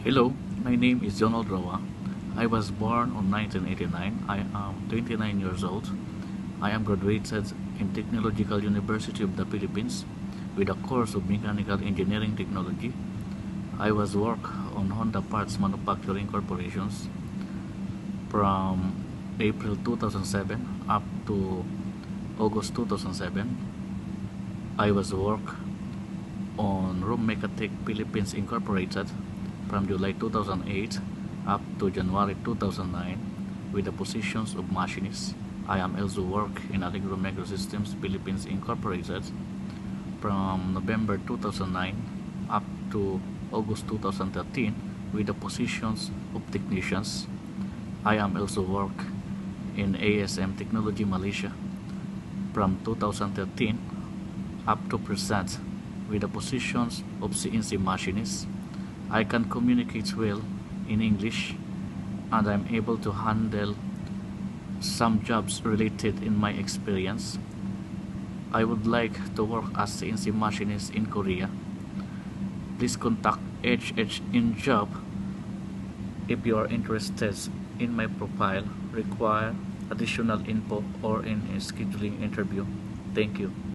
Hello, my name is Jonald Roa. I was born on 1989. I am 29 years old. I am graduated in Technological University of the Philippines with a course of Mechanical Engineering Technology. I was work on Honda Parts Manufacturing Corporations from April 2007 up to August 2007. I was work on Room Mecatech Philippines Incorporated from July 2008 up to January 2009 with the positions of machinist. I am also work in Allegro Microsystems Philippines Incorporated from November 2009 up to August 2013 with the positions of technicians. I am also work in ASM Technology Malaysia from 2013 up to present with the positions of CNC machinist. I can communicate well in English and I'm able to handle some jobs related in my experience. I would like to work as CNC machinist in Korea. Please contact HNHJOB if you are interested in my profile, require additional info or in a scheduling interview. Thank you.